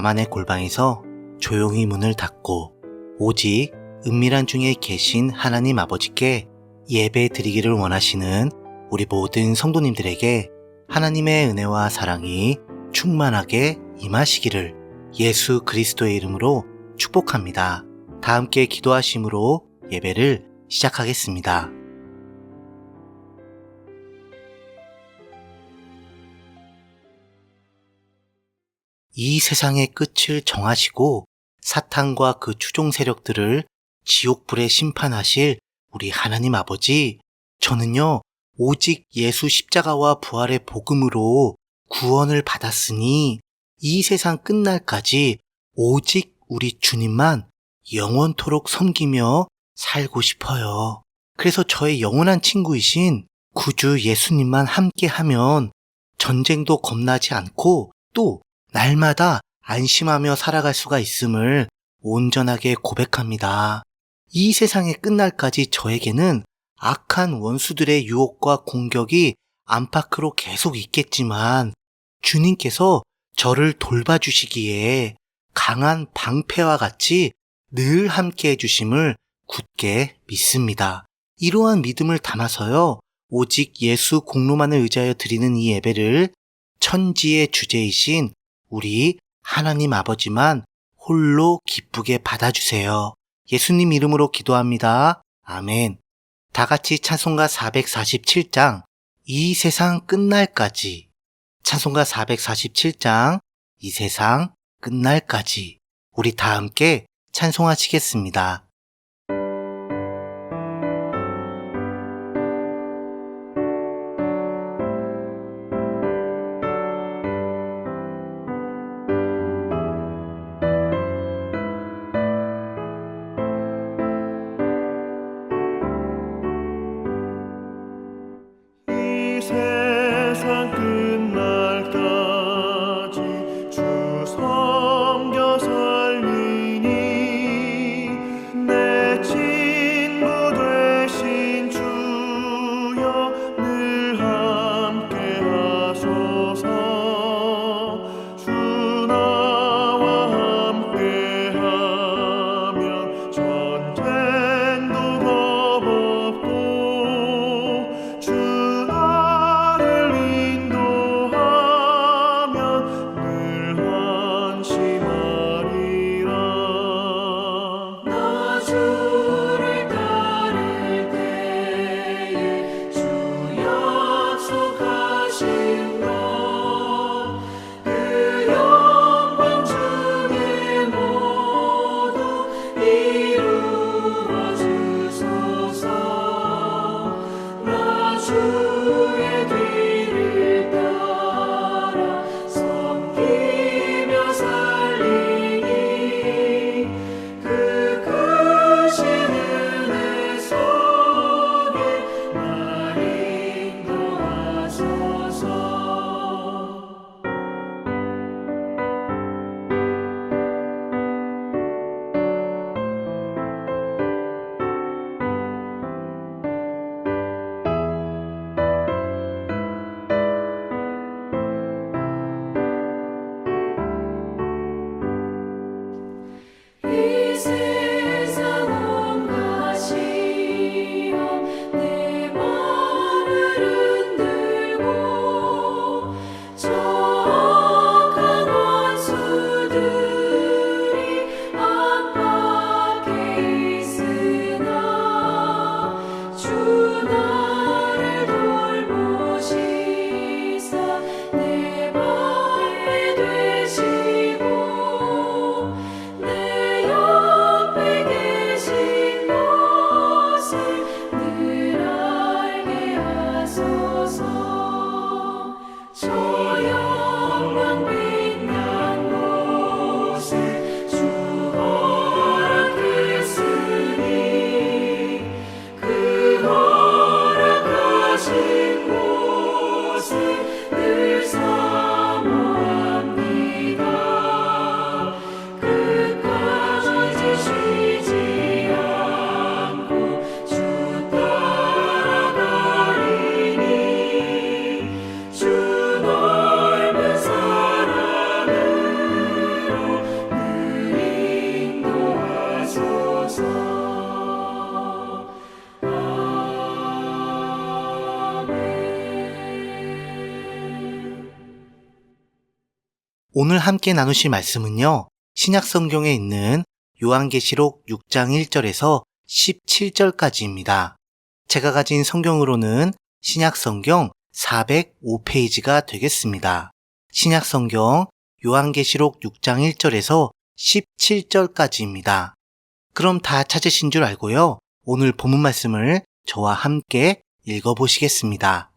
나만의 골방에서 조용히 문을 닫고 오직 은밀한 중에 계신 하나님 아버지께 예배 드리기를 원하시는 우리 모든 성도님들에게 하나님의 은혜와 사랑이 충만하게 임하시기를 예수 그리스도의 이름으로 축복합니다. 다 함께 기도하심으로 예배를 시작하겠습니다. 이 세상의 끝을 정하시고 사탄과 그 추종 세력들을 지옥불에 심판하실 우리 하나님 아버지, 저는요 오직 예수 십자가와 부활의 복음으로 구원을 받았으니 이 세상 끝날까지 오직 우리 주님만 영원토록 섬기며 살고 싶어요. 그래서 저의 영원한 친구이신 구주 예수님만 함께하면 전쟁도 겁나지 않고 또 날마다 안심하며 살아갈 수가 있음을 온전하게 고백합니다. 이 세상의 끝날까지 저에게는 악한 원수들의 유혹과 공격이 안팎으로 계속 있겠지만 주님께서 저를 돌봐주시기에 강한 방패와 같이 늘 함께 해주심을 굳게 믿습니다. 이러한 믿음을 담아서요, 오직 예수 공로만을 의지하여 드리는 이 예배를 천지의 주제이신 우리 하나님 아버지만 홀로 기쁘게 받아주세요. 예수님 이름으로 기도합니다. 아멘. 다 같이 찬송가 447장 이 세상 끝날까지, 찬송가 447장 이 세상 끝날까지 우리 다 함께 찬송하시겠습니다. 세상 끝날까지 주 섬겨 살리니 오늘 함께 나누실 말씀은요, 신약 성경에 있는 요한계시록 6장 1절에서 17절까지입니다. 제가 가진 성경으로는 신약 성경 405페이지가 되겠습니다. 신약 성경 요한계시록 6장 1절에서 17절까지입니다. 그럼 다 찾으신 줄 알고요. 오늘 본문 말씀을 저와 함께 읽어보시겠습니다.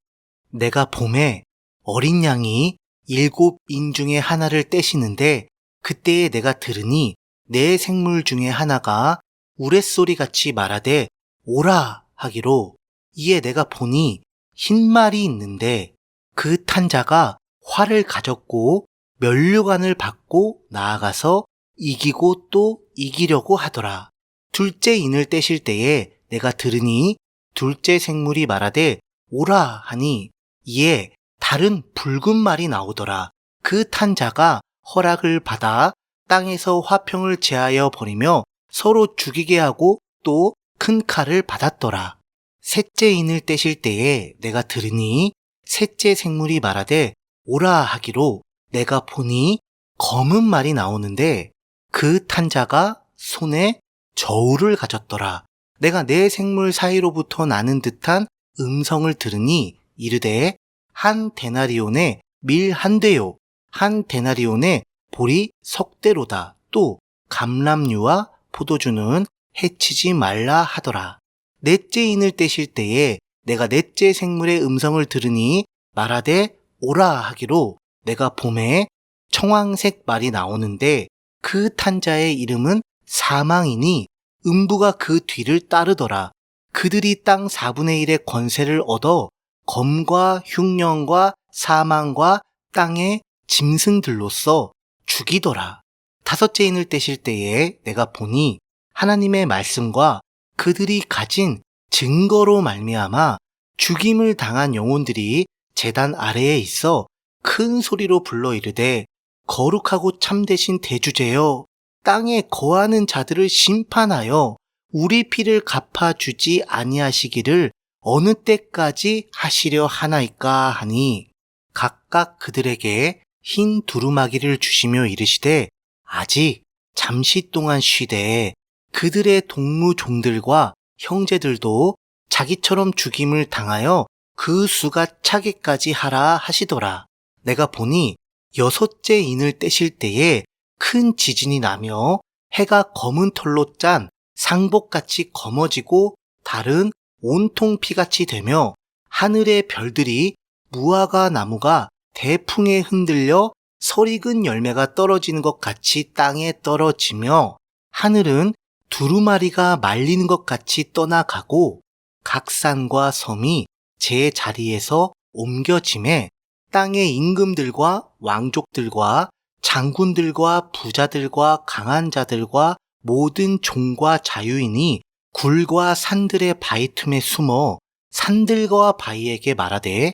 내가 봄에 어린 양이 7인 중에 하나를 떼시는데 그때에 내가 들으니 네 생물 중에 하나가 우레소리같이 말하되 오라 하기로, 이에 내가 보니 흰 말이 있는데 그 탄 자가 활을 가졌고 면류관을 받고 나아가서 이기고 또 이기려고 하더라. 둘째 인을 떼실 때에 내가 들으니 둘째 생물이 말하되 오라 하니, 이에 다른 붉은 말이 나오더라. 그 탄 자가 허락을 받아 땅에서 화평을 제하여 버리며 서로 죽이게 하고 또 큰 칼을 받았더라. 셋째 인을 떼실 때에 내가 들으니 셋째 생물이 말하되 오라 하기로, 내가 보니 검은 말이 나오는데 그 탄 자가 손에 저울을 가졌더라. 내가 네 생물 사이로부터 나는 듯한 음성을 들으니 이르되 한 데나리온에 밀 한 대요, 한 데나리온에 보리 석 대로다. 또 감람류와 포도주는 해치지 말라 하더라. 넷째 인을 떼실 때에 내가 넷째 생물의 음성을 들으니 말하되 오라 하기로, 내가 봄에 청황색 말이 나오는데 그 탄 자의 이름은 사망이니 음부가 그 뒤를 따르더라. 그들이 땅 4분의 1의 권세를 얻어 검과 흉년과 사망과 땅의 짐승들로서 죽이더라. 다섯째 인을 떼실 때에 내가 보니 하나님의 말씀과 그들이 가진 증거로 말미암아 죽임을 당한 영혼들이 제단 아래에 있어 큰 소리로 불러 이르되 거룩하고 참되신 대주제여, 땅에 거하는 자들을 심판하여 우리 피를 갚아주지 아니하시기를 어느 때까지 하시려 하나이까 하니, 각각 그들에게 흰 두루마기를 주시며 이르시되 아직 잠시 동안 쉬되 그들의 동무 종들과 형제들도 자기처럼 죽임을 당하여 그 수가 차기까지 하라 하시더라. 내가 보니 여섯째 인을 떼실 때에 큰 지진이 나며 해가 검은 털로 짠 상복같이 검어지고 달은 온통 피같이 되며 하늘의 별들이 무화과 나무가 대풍에 흔들려 설익은 열매가 떨어지는 것 같이 땅에 떨어지며 하늘은 두루마리가 말리는 것 같이 떠나가고 각 산과 섬이 제 자리에서 옮겨짐에 땅의 임금들과 왕족들과 장군들과 부자들과 강한 자들과 모든 종과 자유인이 굴과 산들의 바위 틈에 숨어 산들과 바위에게 말하되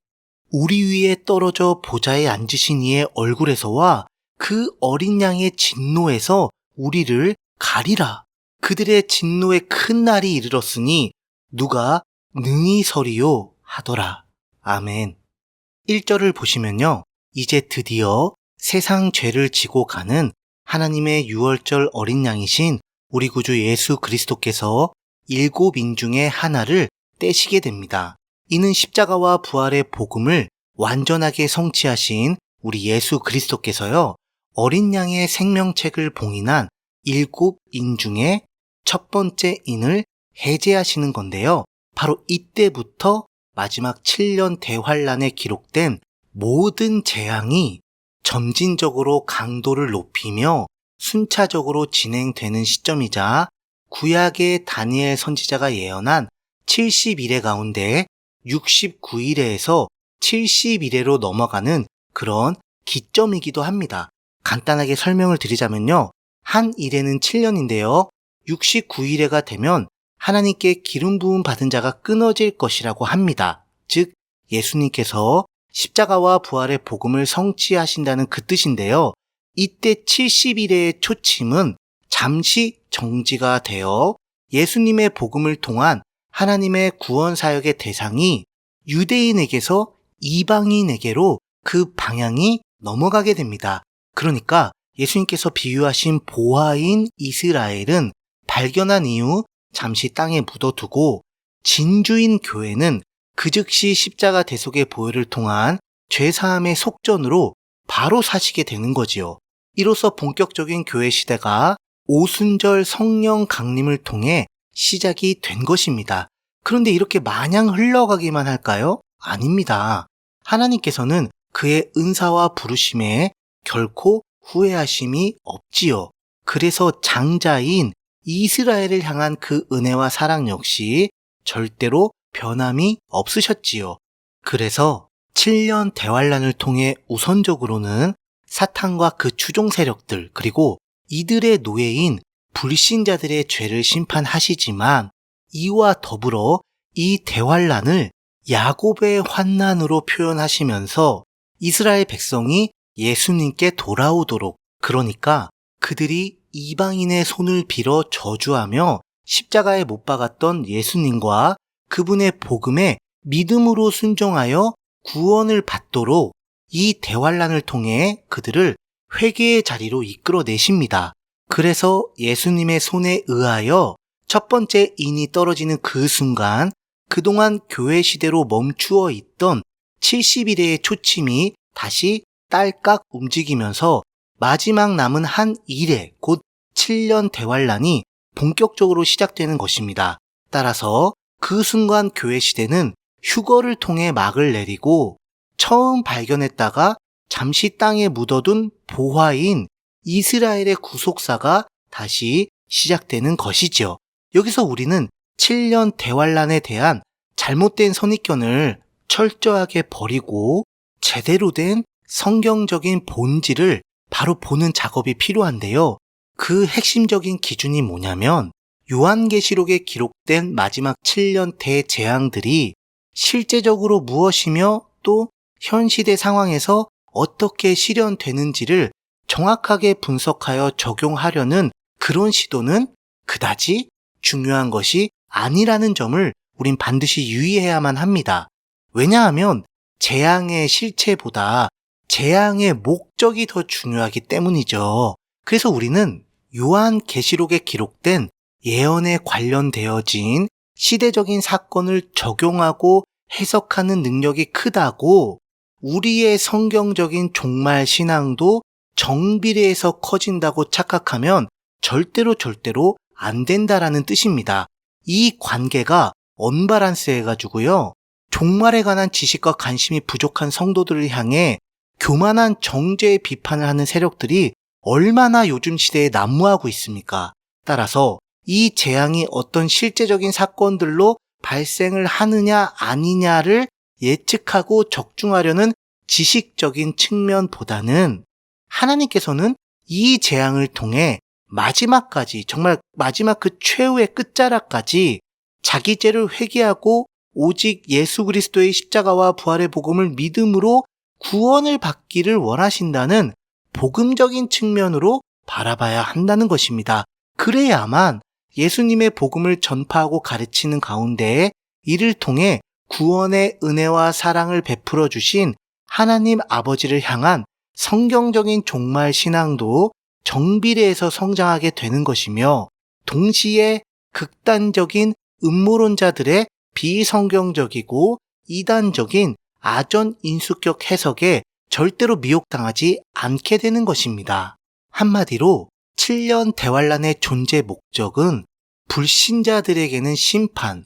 우리 위에 떨어져 보좌에 앉으신 이의 얼굴에서와 그 어린 양의 진노에서 우리를 가리라. 그들의 진노의 큰 날이 이르렀으니 누가 능히 서리요 하더라. 아멘. 1절을 보시면요, 이제 드디어 세상 죄를 지고 가는 하나님의 6월절 어린 양이신 우리 구주 예수 그리스도께서 7인 중에 하나를 떼시게 됩니다. 이는 십자가와 부활의 복음을 완전하게 성취하신 우리 예수 그리스도께서요, 어린 양의 생명책을 봉인한 7인 중에 첫 번째 인을 해제하시는 건데요. 바로 이때부터 마지막 7년 대환란에 기록된 모든 재앙이 점진적으로 강도를 높이며 순차적으로 진행되는 시점이자 구약의 다니엘 선지자가 예언한 70일의 가운데 69일에서 70일에로 넘어가는 그런 기점이기도 합니다. 간단하게 설명을 드리자면요, 한 일에는 7년인데요 69일에가 되면 하나님께 기름 부음 받은 자가 끊어질 것이라고 합니다. 즉 예수님께서 십자가와 부활의 복음을 성취하신다는 그 뜻인데요, 이때 70일의 초침은 잠시 정지가 되어 예수님의 복음을 통한 하나님의 구원 사역의 대상이 유대인에게서 이방인에게로 그 방향이 넘어가게 됩니다. 그러니까 예수님께서 비유하신 보화인 이스라엘은 발견한 이후 잠시 땅에 묻어두고 진주인 교회는 그 즉시 십자가 대속의 보혈을 통한 죄사함의 속전으로 바로 사시게 되는 거지요. 이로써 본격적인 교회 시대가 오순절 성령 강림을 통해 시작이 된 것입니다. 그런데 이렇게 마냥 흘러가기만 할까요? 아닙니다. 하나님께서는 그의 은사와 부르심에 결코 후회하심이 없지요. 그래서 장자인 이스라엘을 향한 그 은혜와 사랑 역시 절대로 변함이 없으셨지요. 그래서 7년 대환란을 통해 우선적으로는 사탄과 그 추종 세력들 그리고 이들의 노예인 불신자들의 죄를 심판하시지만 이와 더불어 이 대환란을 야곱의 환난으로 표현하시면서 이스라엘 백성이 예수님께 돌아오도록, 그러니까 그들이 이방인의 손을 빌어 저주하며 십자가에 못 박았던 예수님과 그분의 복음에 믿음으로 순종하여 구원을 받도록 이 대환란을 통해 그들을 회개의 자리로 이끌어내십니다. 그래서 예수님의 손에 의하여 첫 번째 인이 떨어지는 그 순간 그동안 교회 시대로 멈추어 있던 70일의 초침이 다시 딸깍 움직이면서 마지막 남은 한 일에 곧 7년 대환란이 본격적으로 시작되는 것입니다. 따라서 그 순간 교회 시대는 휴거를 통해 막을 내리고 처음 발견했다가 잠시 땅에 묻어둔 보화인 이스라엘의 구속사가 다시 시작되는 것이지요. 여기서 우리는 7년 대환란에 대한 잘못된 선입견을 철저하게 버리고 제대로 된 성경적인 본질을 바로 보는 작업이 필요한데요. 그 핵심적인 기준이 뭐냐면 요한계시록에 기록된 마지막 7년 대재앙들이 실제적으로 무엇이며 또 현 시대 상황에서 어떻게 실현되는지를 정확하게 분석하여 적용하려는 그런 시도는 그다지 중요한 것이 아니라는 점을 우린 반드시 유의해야만 합니다. 왜냐하면 재앙의 실체보다 재앙의 목적이 더 중요하기 때문이죠. 그래서 우리는 요한계시록에 기록된 예언에 관련되어진 시대적인 사건을 적용하고 해석하는 능력이 크다고 우리의 성경적인 종말 신앙도 정비례해서 커진다고 착각하면 절대로 안 된다라는 뜻입니다. 이 관계가 언밸런스해가지고요. 종말에 관한 지식과 관심이 부족한 성도들을 향해 교만한 정죄의 비판을 하는 세력들이 얼마나 요즘 시대에 난무하고 있습니까? 따라서 이 재앙이 어떤 실제적인 사건들로 발생을 하느냐 아니냐를 예측하고 적중하려는 지식적인 측면보다는 하나님께서는 이 재앙을 통해 마지막까지, 정말 마지막 그 최후의 끝자락까지 자기 죄를 회개하고 오직 예수 그리스도의 십자가와 부활의 복음을 믿음으로 구원을 받기를 원하신다는 복음적인 측면으로 바라봐야 한다는 것입니다. 그래야만 예수님의 복음을 전파하고 가르치는 가운데 이를 통해 구원의 은혜와 사랑을 베풀어 주신 하나님 아버지를 향한 성경적인 종말 신앙도 정비례해서 성장하게 되는 것이며 동시에 극단적인 음모론자들의 비성경적이고 이단적인 아전 인수격 해석에 절대로 미혹당하지 않게 되는 것입니다. 한마디로 7년 대환란의 존재 목적은 불신자들에게는 심판,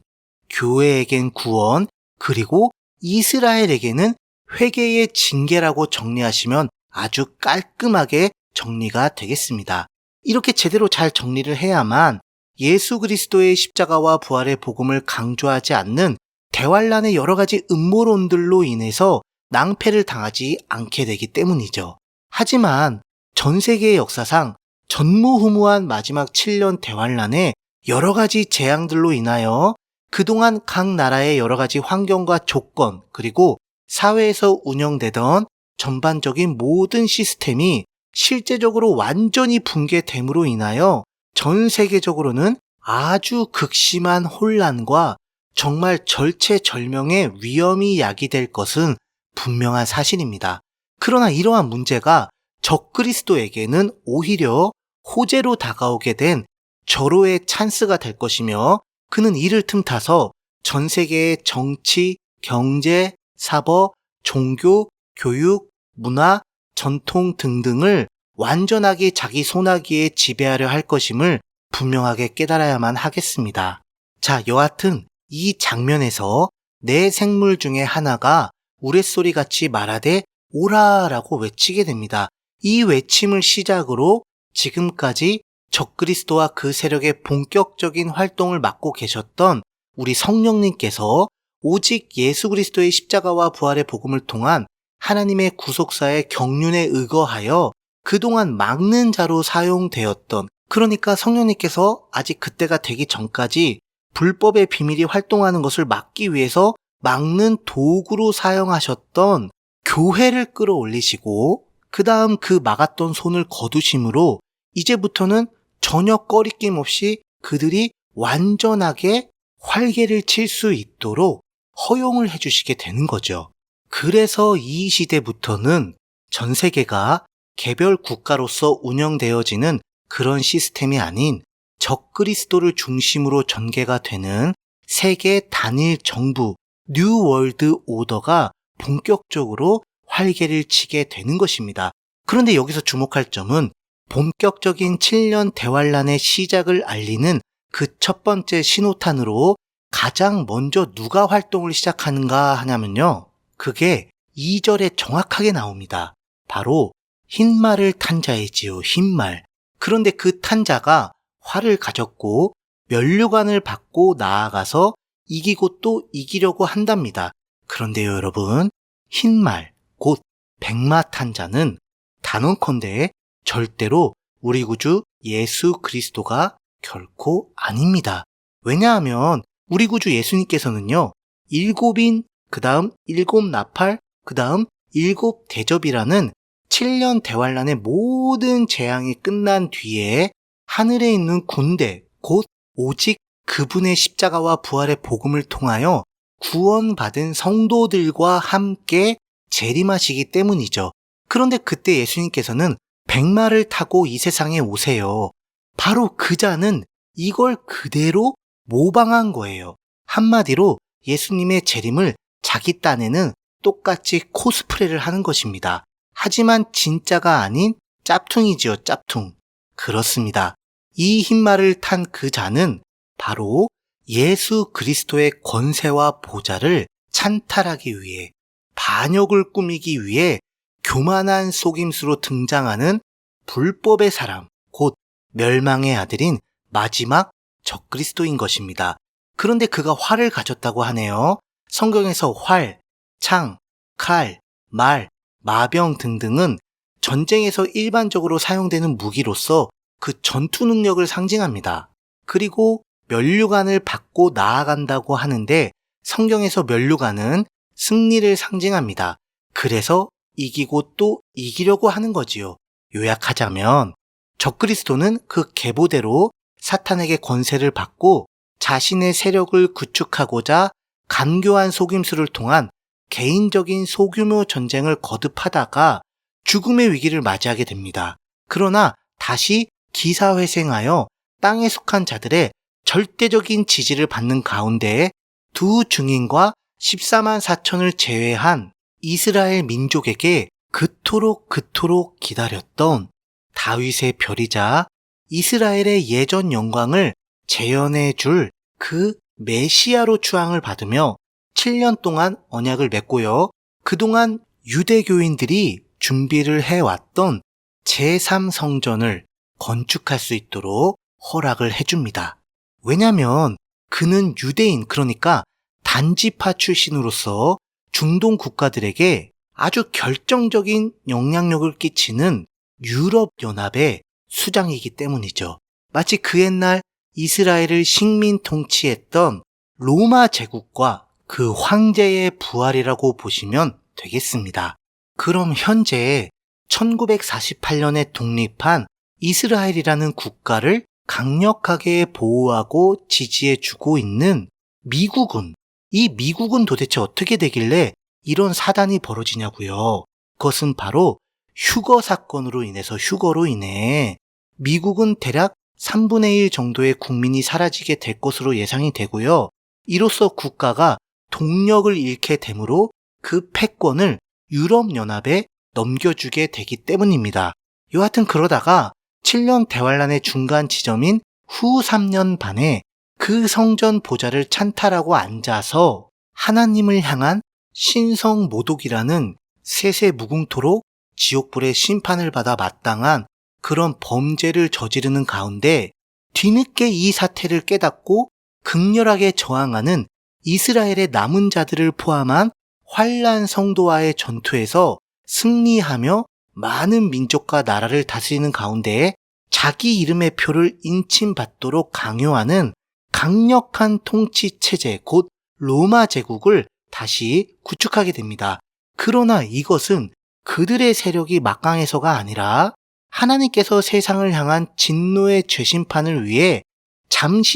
교회에겐 구원, 그리고 이스라엘에게는 회개의 징계라고 정리하시면 아주 깔끔하게 정리가 되겠습니다. 이렇게 제대로 잘 정리를 해야만 예수 그리스도의 십자가와 부활의 복음을 강조하지 않는 대환란의 여러 가지 음모론들로 인해서 낭패를 당하지 않게 되기 때문이죠. 하지만 전 세계의 역사상 전무후무한 마지막 7년 대환란에 여러 가지 재앙들로 인하여 그동안 각 나라의 여러 가지 환경과 조건 그리고 사회에서 운영되던 전반적인 모든 시스템이 실제적으로 완전히 붕괴됨으로 인하여 전 세계적으로는 아주 극심한 혼란과 정말 절체절명의 위험이 야기될 것은 분명한 사실입니다. 그러나 이러한 문제가 적그리스도에게는 오히려 호재로 다가오게 된 절호의 찬스가 될 것이며 그는 이를 틈타서 전 세계의 정치, 경제, 사법, 종교, 교육, 문화, 전통 등등을 완전하게 자기 손아귀에 지배하려 할 것임을 분명하게 깨달아야만 하겠습니다. 자, 여하튼 이 장면에서 네 생물 중에 하나가 우레소리같이 말하되 오라라고 외치게 됩니다. 이 외침을 시작으로 지금까지 적그리스도와 그 세력의 본격적인 활동을 맡고 계셨던 우리 성령님께서 오직 예수 그리스도의 십자가와 부활의 복음을 통한 하나님의 구속사의 경륜에 의거하여 그동안 막는 자로 사용되었던, 그러니까 성령님께서 아직 그때가 되기 전까지 불법의 비밀이 활동하는 것을 막기 위해서 막는 도구로 사용하셨던 교회를 끌어올리시고 그 다음 그 막았던 손을 거두심으로 이제부터는 전혀 꺼리낌 없이 그들이 완전하게 활개를 칠 수 있도록 허용을 해주시게 되는 거죠. 그래서 이 시대부터는 전 세계가 개별 국가로서 운영되어지는 그런 시스템이 아닌 적그리스도를 중심으로 전개가 되는 세계 단일 정부 뉴 월드 오더가 본격적으로 활개를 치게 되는 것입니다. 그런데 여기서 주목할 점은 본격적인 7년 대환란의 시작을 알리는 그 첫 번째 신호탄으로 가장 먼저 누가 활동을 시작하는가 하냐면요. 그게 2절에 정확하게 나옵니다. 바로 흰말을 탄 자이지요. 흰말. 그런데 그 탄 자가 활을 가졌고 면류관을 받고 나아가서 이기고 또 이기려고 한답니다. 그런데요, 여러분, 흰말, 곧 백마 탄 자는 단언컨대 절대로 우리 구주 예수 그리스도가 결코 아닙니다. 왜냐하면 우리 구주 예수님께서는요, 7인, 그 다음 7나팔, 그 다음 7대접이라는 7년 대환란의 모든 재앙이 끝난 뒤에 하늘에 있는 군대, 곧 오직 그분의 십자가와 부활의 복음을 통하여 구원받은 성도들과 함께 재림하시기 때문이죠. 그런데 그때 예수님께서는 백마를 타고 이 세상에 오세요. 바로 그 자는 이걸 그대로 모방한 거예요. 한마디로 예수님의 재림을 자기 딴에는 똑같이 코스프레를 하는 것입니다. 하지만 진짜가 아닌 짭퉁이지요, 짭퉁. 그렇습니다. 이 흰말을 탄 그 자는 바로 예수 그리스도의 권세와 보좌를 찬탈하기 위해, 반역을 꾸미기 위해 교만한 속임수로 등장하는 불법의 사람, 곧 멸망의 아들인 마지막 적그리스도인 것입니다. 그런데 그가 활을 가졌다고 하네요. 성경에서 활, 창, 칼, 말, 마병 등등은 전쟁에서 일반적으로 사용되는 무기로서 그 전투 능력을 상징합니다. 그리고 면류관을 받고 나아간다고 하는데 성경에서 면류관은 승리를 상징합니다. 그래서 이기고 또 이기려고 하는 거지요. 요약하자면 적그리스도는 그 계보대로 사탄에게 권세를 받고 자신의 세력을 구축하고자 간교한 속임수를 통한 개인적인 소규모 전쟁을 거듭하다가 죽음의 위기를 맞이하게 됩니다. 그러나 다시 기사회생하여 땅에 속한 자들의 절대적인 지지를 받는 가운데 두 증인과 14만 4천을 제외한 이스라엘 민족에게 그토록 기다렸던 다윗의 별이자 이스라엘의 예전 영광을 재현해 줄 그 메시아로 추앙을 받으며 7년 동안 언약을 맺고요. 그동안 유대교인들이 준비를 해왔던 제3성전을 건축할 수 있도록 허락을 해줍니다. 왜냐하면 그는 유대인, 그러니까 단지파 출신으로서 중동 국가들에게 아주 결정적인 영향력을 끼치는 유럽연합의 수장이기 때문이죠. 마치 그 옛날 이스라엘을 식민 통치했던 로마 제국과 그 황제의 부활이라고 보시면 되겠습니다. 그럼 현재 1948년에 독립한 이스라엘이라는 국가를 강력하게 보호하고 지지해주고 있는 미국은, 이 미국은 도대체 어떻게 되길래 이런 사단이 벌어지냐고요. 그것은 바로 휴거로 인해 미국은 대략 3분의 1 정도의 국민이 사라지게 될 것으로 예상이 되고요. 이로써 국가가 동력을 잃게 되므로 그 패권을 유럽연합에 넘겨주게 되기 때문입니다. 여하튼 그러다가 7년 대환란의 중간 지점인 후 3년 반에 그 성전 보좌를 찬탈하고 앉아서 하나님을 향한 신성모독이라는 세세무궁토록 지옥불의 심판을 받아 마땅한 그런 범죄를 저지르는 가운데 뒤늦게 이 사태를 깨닫고 극렬하게 저항하는 이스라엘의 남은 자들을 포함한 환란 성도와의 전투에서 승리하며 많은 민족과 나라를 다스리는 가운데 자기 이름의 표를 인침받도록 강요하는 강력한 통치 체제, 곧 로마 제국을 다시 구축하게 됩니다. 그러나 이것은 그들의 세력이 막강해서가 아니라 하나님께서 세상을 향한 진노의 죄심판을 위해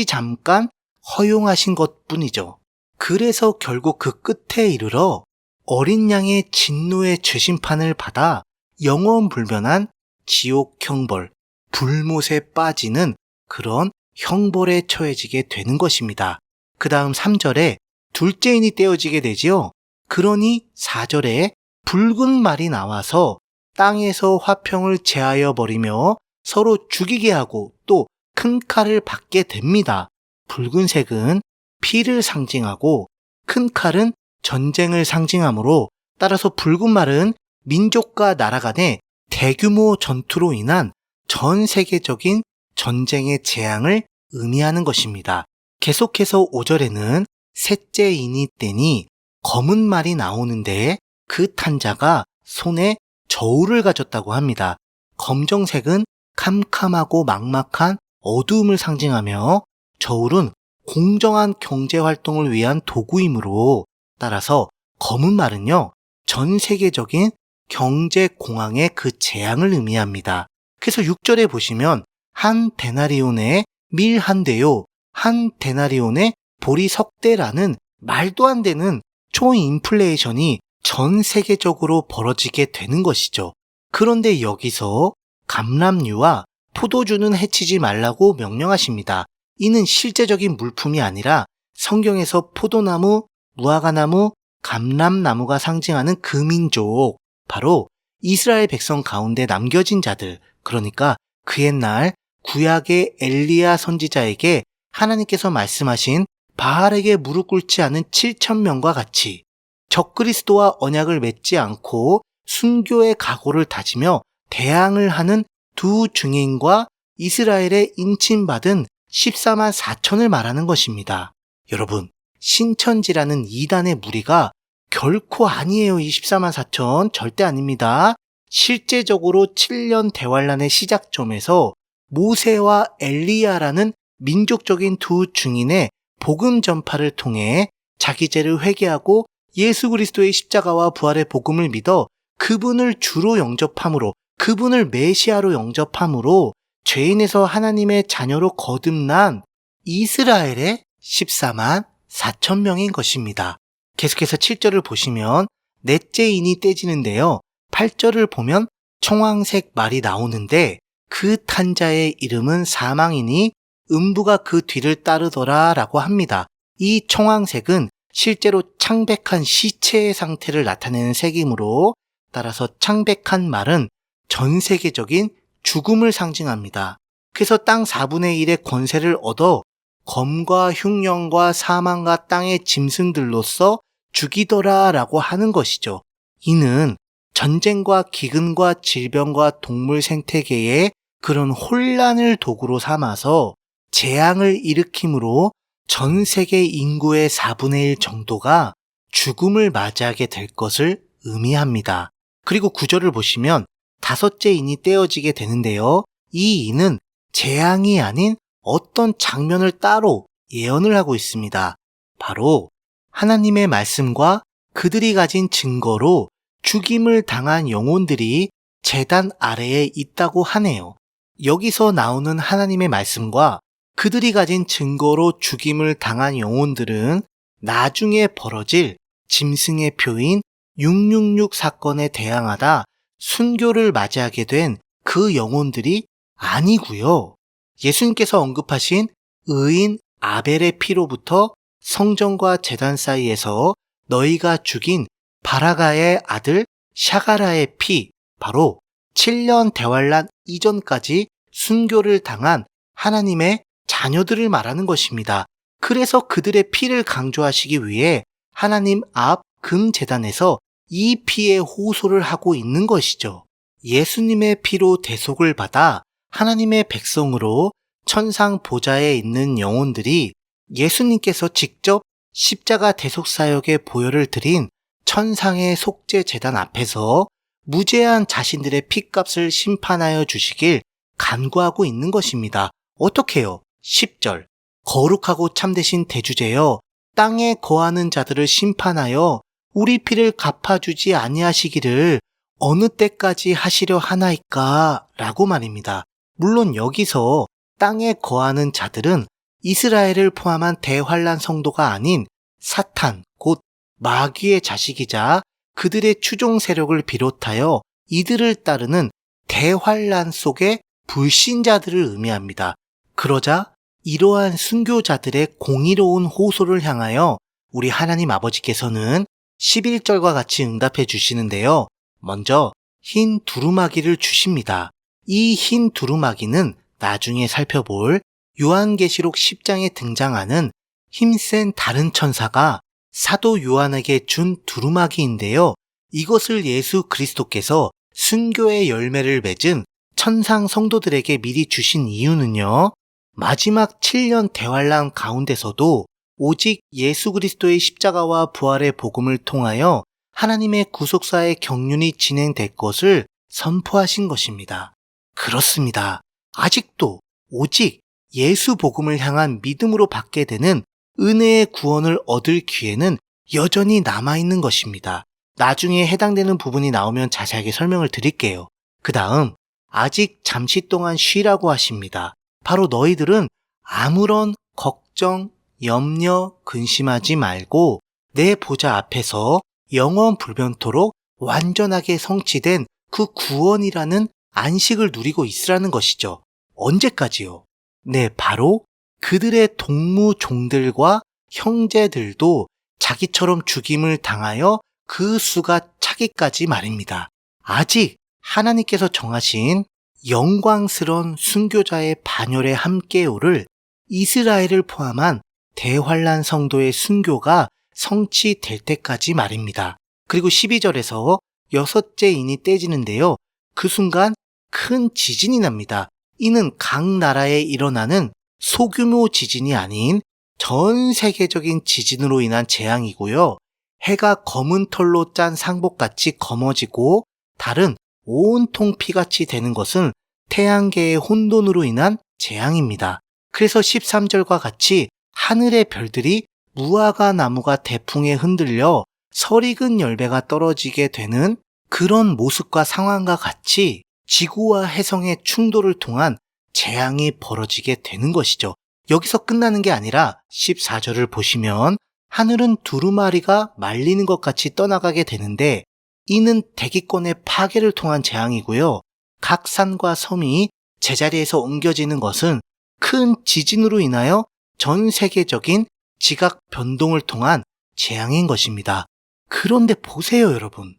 잠깐 허용하신 것뿐이죠. 그래서 결국 그 끝에 이르러 어린 양의 진노의 죄심판을 받아 영원불변한 지옥 형벌, 불못에 빠지는 그런 형벌에 처해지게 되는 것입니다. 그 다음 3절에 둘째 인이 떼어지게 되지요. 그러니 4절에 붉은 말이 나와서 땅에서 화평을 제하여 버리며 서로 죽이게 하고 또 큰 칼을 받게 됩니다. 붉은색은 피를 상징하고 큰 칼은 전쟁을 상징하므로 따라서 붉은 말은 민족과 나라 간의 대규모 전투로 인한 전 세계적인 전쟁의 재앙을 의미하는 것입니다. 계속해서 5절에는 셋째 인이 떼니 검은 말이 나오는데 그 탄자가 손에 저울을 가졌다고 합니다. 검정색은 캄캄하고 막막한 어두움을 상징하며 저울은 공정한 경제활동을 위한 도구이므로 따라서 검은 말은요, 전 세계적인 경제공황의 그 재앙을 의미합니다. 그래서 6절에 보시면 한 데나리온에 밀 한 대요, 한 데나리온에 보리 석 대라는 말도 안 되는 초인플레이션이 전 세계적으로 벌어지게 되는 것이죠. 그런데 여기서 감람류와 포도주는 해치지 말라고 명령하십니다. 이는 실제적인 물품이 아니라 성경에서 포도나무, 무화과나무, 감람나무가 상징하는 그 민족, 바로 이스라엘 백성 가운데 남겨진 자들, 그러니까 그 옛날 구약의 엘리야 선지자에게 하나님께서 말씀하신 바알에게 무릎 꿇지 않은 7,000명과 같이 적그리스도와 언약을 맺지 않고 순교의 각오를 다지며 대항을 하는 두 증인과 이스라엘에 인침받은 14만 4천을 말하는 것입니다. 여러분, 신천지라는 이단의 무리가 결코 아니에요. 이 14만 4천 절대 아닙니다. 실제적으로 7년 대환란의 시작점에서 모세와 엘리야라는 민족적인 두 증인의 복음 전파를 통해 자기 죄를 회개하고 예수 그리스도의 십자가와 부활의 복음을 믿어 그분을 주로 영접함으로, 그분을 메시아로 영접함으로 죄인에서 하나님의 자녀로 거듭난 이스라엘의 14만 4천 명인 것입니다. 계속해서 7절을 보시면 넷째 인이 떼지는데요. 8절을 보면 청황색 말이 나오는데 그 탄자의 이름은 사망이니 음부가 그 뒤를 따르더라 라고 합니다. 이 청황색은 실제로 창백한 시체의 상태를 나타내는 색이므로 따라서 창백한 말은 전 세계적인 죽음을 상징합니다. 그래서 땅 4분의 1의 권세를 얻어 검과 흉년과 사망과 땅의 짐승들로서 죽이더라 라고 하는 것이죠. 이는 전쟁과 기근과 질병과 동물 생태계의 그런 혼란을 도구로 삼아서 재앙을 일으킴으로 전 세계 인구의 4분의 1 정도가 죽음을 맞이하게 될 것을 의미합니다. 그리고 9절을 보시면 다섯째 인이 떼어지게 되는데요. 이 인은 재앙이 아닌 어떤 장면을 따로 예언을 하고 있습니다. 바로 하나님의 말씀과 그들이 가진 증거로 죽임을 당한 영혼들이 제단 아래에 있다고 하네요. 여기서 나오는 하나님의 말씀과 그들이 가진 증거로 죽임을 당한 영혼들은 나중에 벌어질 짐승의 표인 666 사건에 대항하다 순교를 맞이하게 된 그 영혼들이 아니고요. 예수님께서 언급하신 의인 아벨의 피로부터 성전과 제단 사이에서 너희가 죽인 바라가의 아들 샤가라의 피, 바로 7년 대환란 이전까지 순교를 당한 하나님의 자녀들을 말하는 것입니다. 그래서 그들의 피를 강조하시기 위해 하나님 앞 금제단에서 이 피의 호소를 하고 있는 것이죠. 예수님의 피로 대속을 받아 하나님의 백성으로 천상 보좌에 있는 영혼들이 예수님께서 직접 십자가 대속 사역의 보혈을 드린 천상의 속죄 제단 앞에서 무죄한 자신들의 피값을 심판하여 주시길 간구하고 있는 것입니다. 어떻게요? 10절. 거룩하고 참되신 대주제여, 땅에 거하는 자들을 심판하여 우리 피를 갚아주지 아니하시기를 어느 때까지 하시려 하나이까? 라고 말입니다. 물론 여기서 땅에 거하는 자들은 이스라엘을 포함한 대환란 성도가 아닌 사탄, 곧 마귀의 자식이자 그들의 추종 세력을 비롯하여 이들을 따르는 대환란 속의 불신자들을 의미합니다. 그러자 이러한 순교자들의 공의로운 호소를 향하여 우리 하나님 아버지께서는 11절과 같이 응답해 주시는데요. 먼저 흰 두루마기를 주십니다. 이 흰 두루마기는 나중에 살펴볼 요한계시록 10장에 등장하는 힘센 다른 천사가 사도 요한에게 준 두루마기인데요. 이것을 예수 그리스도께서 순교의 열매를 맺은 천상 성도들에게 미리 주신 이유는요. 마지막 7년 대환란 가운데서도 오직 예수 그리스도의 십자가와 부활의 복음을 통하여 하나님의 구속사의 경륜이 진행될 것을 선포하신 것입니다. 그렇습니다. 아직도 오직 예수 복음을 향한 믿음으로 받게 되는 은혜의 구원을 얻을 기회는 여전히 남아있는 것입니다. 나중에 해당되는 부분이 나오면 자세하게 설명을 드릴게요. 그 다음, 아직 잠시 동안 쉬라고 하십니다. 바로 너희들은 아무런 걱정, 염려, 근심하지 말고 내 보좌 앞에서 영원 불변토록 완전하게 성취된 그 구원이라는 안식을 누리고 있으라는 것이죠. 언제까지요? 네, 바로 그들의 동무 종들과 형제들도 자기처럼 죽임을 당하여 그 수가 차기까지 말입니다. 아직 하나님께서 정하신 영광스러운 순교자의 반열에 함께 오를 이스라엘을 포함한 대환란 성도의 순교가 성취될 때까지 말입니다. 그리고 12절에서 여섯째 인이 떼지는데요. 그 순간 큰 지진이 납니다. 이는 각 나라에 일어나는 소규모 지진이 아닌 전 세계적인 지진으로 인한 재앙이고요. 해가 검은 털로 짠 상복같이 검어지고 달은 온통 피같이 되는 것은 태양계의 혼돈으로 인한 재앙입니다. 그래서 13절과 같이 하늘의 별들이 무화과 나무가 대풍에 흔들려 설익은 열매가 떨어지게 되는 그런 모습과 상황과 같이 지구와 해성의 충돌을 통한 재앙이 벌어지게 되는 것이죠. 여기서 끝나는 게 아니라 14절을 보시면 하늘은 두루마리가 말리는 것 같이 떠나가게 되는데 이는 대기권의 파괴를 통한 재앙이고요. 각 산과 섬이 제자리에서 옮겨지는 것은 큰 지진으로 인하여 전 세계적인 지각 변동을 통한 재앙인 것입니다. 그런데 보세요, 여러분.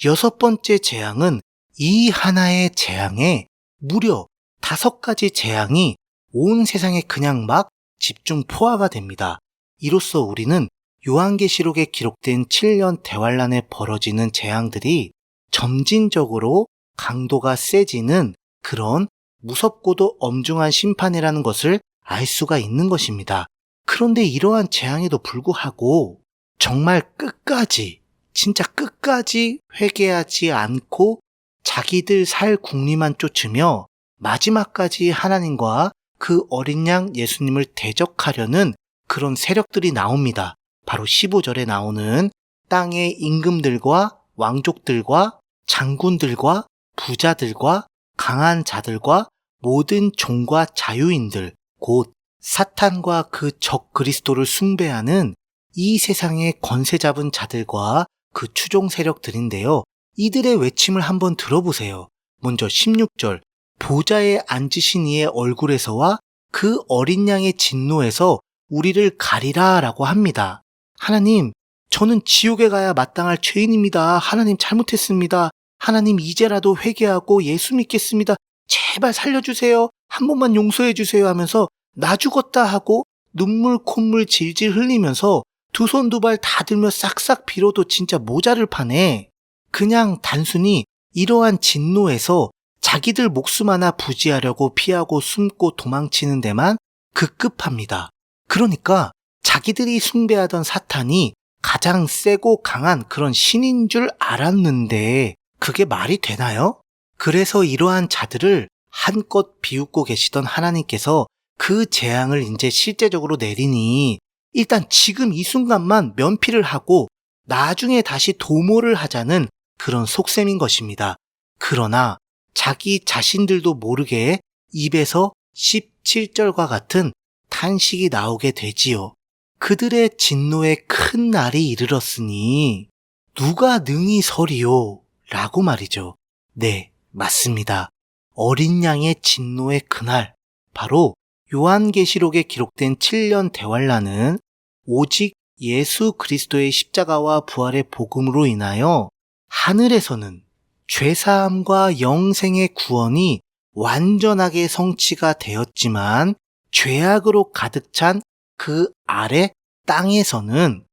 여섯 번째 재앙은 이 하나의 재앙에 무려 5가지 재앙이 온 세상에 그냥 막 집중 포화가 됩니다. 이로써 우리는 요한계시록에 기록된 7년 대환란에 벌어지는 재앙들이 점진적으로 강도가 세지는 그런 무섭고도 엄중한 심판이라는 것을 알 수가 있는 것입니다. 그런데 이러한 재앙에도 불구하고 정말 끝까지, 진짜 끝까지 회개하지 않고 자기들 살 궁리만 쫓으며 마지막까지 하나님과 그 어린 양 예수님을 대적하려는 그런 세력들이 나옵니다. 바로 15절에 나오는 땅의 임금들과 왕족들과 장군들과 부자들과 강한 자들과 모든 종과 자유인들, 곧 사탄과 그 적 그리스도를 숭배하는 이 세상의 권세 잡은 자들과 그 추종 세력들인데요. 이들의 외침을 한번 들어보세요. 먼저 16절, 보좌에 앉으신 이의 얼굴에서와 그 어린 양의 진노에서 우리를 가리라 라고 합니다. 하나님, 저는 지옥에 가야 마땅할 죄인입니다. 하나님 잘못했습니다. 하나님 이제라도 회개하고 예수 믿겠습니다. 제발 살려주세요. 한 번만 용서해 주세요 하면서 나 죽었다 하고 눈물 콧물 질질 흘리면서 두 손 두 발 다 들며 싹싹 빌어도 진짜 모자를 파네. 그냥 단순히 이러한 진노에서 자기들 목숨 하나 부지하려고 피하고 숨고 도망치는 데만 급급합니다. 그러니까 자기들이 숭배하던 사탄이 가장 세고 강한 그런 신인 줄 알았는데 그게 말이 되나요? 그래서 이러한 자들을 한껏 비웃고 계시던 하나님께서 그 재앙을 이제 실제적으로 내리니 일단 지금 이 순간만 면피를 하고 나중에 다시 도모를 하자는 그런 속셈인 것입니다. 그러나 자기 자신들도 모르게 입에서 17절과 같은 탄식이 나오게 되지요. 그들의 진노의 큰 날이 이르렀으니 누가 능히 서리요? 라고 말이죠. 네, 맞습니다. 어린 양의 진노의 그날, 바로 요한계시록에 기록된 7년 대환란은 오직 예수 그리스도의 십자가와 부활의 복음으로 인하여 하늘에서는 죄사함과 영생의 구원이 완전하게 성취가 되었지만 죄악으로 가득 찬 그 아래 땅에서는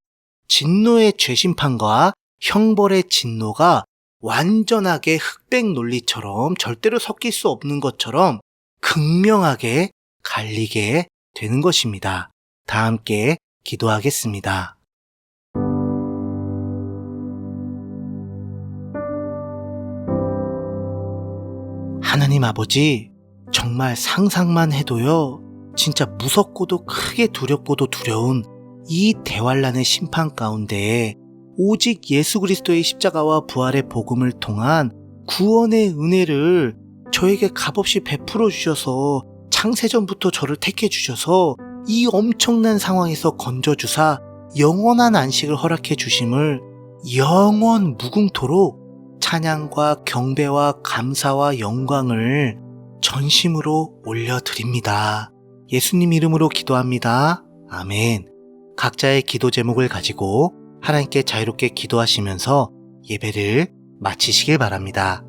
진노의 죄심판과 형벌의 진노가 완전하게 흑백 논리처럼 절대로 섞일 수 없는 것처럼 극명하게 갈리게 되는 것입니다. 다 함께 기도하겠습니다. 하나님 아버지, 정말 상상만 해도요, 진짜 무섭고도 크게 두렵고도 두려운 이 대환란의 심판 가운데 오직 예수 그리스도의 십자가와 부활의 복음을 통한 구원의 은혜를 저에게 값없이 베풀어 주셔서 창세전부터 저를 택해 주셔서 이 엄청난 상황에서 건져주사 영원한 안식을 허락해 주심을 영원 무궁토록 찬양과 경배와 감사와 영광을 전심으로 올려드립니다. 예수님 이름으로 기도합니다. 아멘. 각자의 기도 제목을 가지고 하나님께 자유롭게 기도하시면서 예배를 마치시길 바랍니다.